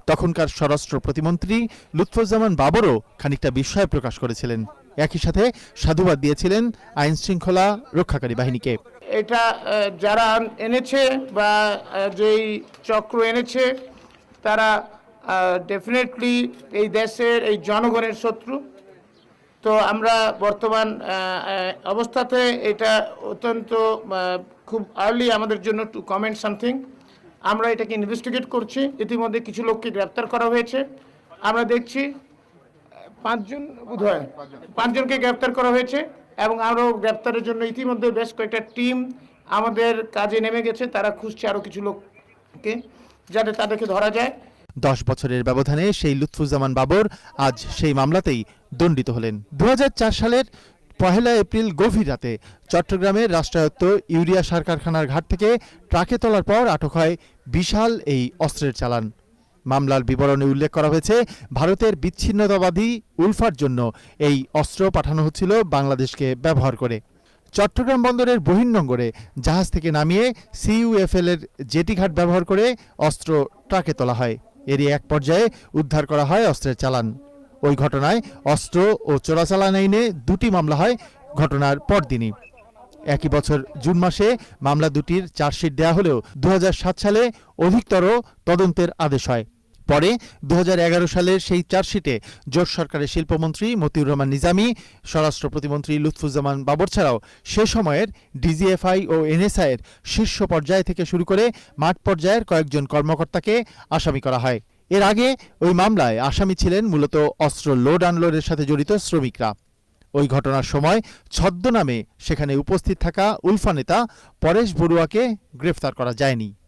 তখনকার স্বরাষ্ট্র প্রতিমন্ত্রী লুৎফুজ্জামান বাবরও খানিকটা বিস্ময় প্রকাশ করেছিলেন। একই সাথে সাধুবাদ দিয়েছিলেন আইন শৃঙ্খলা রক্ষাকারী বাহিনীকে। এটা যারা এনেছে বা যেই চক্র এনেছে তারা ডেফিনেটলি এই দেশের এই জনগণের শত্রু। তো আমরা বর্তমান অবস্থাতে এটা অত্যন্ত খুব আর্লি আমাদের জন্য টু কমেন্ট সামথিং। আমরা এটাকে ইনভেস্টিগেট করছি। ইতিমধ্যে কিছু লোককে গ্রেপ্তার করা হয়েছে। আমরা দেখছি 5জনকে গ্রেপ্তার করা হয়েছে এবং আরও গ্রেপ্তারের জন্য ইতিমধ্যে বেশ কয়েকটা টিম আমাদের কাজে নেমে গেছে। তারা খুঁজছে আরও কিছু লোককে যাতে তাদেরকে ধরা যায়। 10 বছরের ব্যবধানে সেই লুৎফুজ্জামান বাবর আজ সেই মামলাতেই দণ্ডিত হলেন। 2004 সালের 1 এপ্রিল গভীর রাতে চট্টগ্রামের রাষ্ট্রায়ত্ত ইউরিয়া সার কারখানার ঘাট থেকে ট্রাকে তোলার পর আটক হয় বিশাল এই অস্ত্রের চালান। মামলার বিবরণে উল্লেখ করা হয়েছে, ভারতের বিচ্ছিন্নতাবাদী উলফার জন্য এই অস্ত্র পাঠানো হচ্ছিল বাংলাদেশকে ব্যবহার করে। চট্টগ্রাম বন্দরের বহির্নোঙরে জাহাজ থেকে নামিয়ে সিইউএফএল এর জেটি ঘাট ব্যবহার করে অস্ত্র ট্রাকে তোলা হয়। এরই এক পর্যায়ে উদ্ধার করা হয় অস্ত্রের চালান। ওই ঘটনায় অস্ত্র ও চোরাচালান আইনে 2টি মামলা হয় ঘটনার পরদিনই। একই বছর জুন মাসে মামলা দুটির চার্জশিট দেয়া হলেও 2007 সালে অধিকতর তদন্তের আদেশ হয়। পরে 2011 সালের সেই চার্জশিটে জোট সরকারের শিল্পমন্ত্রী মতিউর রহমান নিজামী, স্বরাষ্ট্র প্রতিমন্ত্রী লুৎফুজ্জামান বাবর ছাড়াও সে সময়ের ডিজিএফআই ও এনএসআই এর শীর্ষ পর্যায় থেকে শুরু করে মাঠ পর্যায়ের কয়েকজন কর্মকর্তাকে আসামি করা হয়। এর আগে ওই মামলায় আসামি ছিলেন মূলত অস্ত্র লোড আনলোডের সাথে জড়িত শ্রমিকরা। ওই ঘটনার সময় ছদ্মনামে সেখানে উপস্থিত থাকা উলফা নেতা পরেশ বড়ুয়াকে গ্রেফতার করা যায়নি।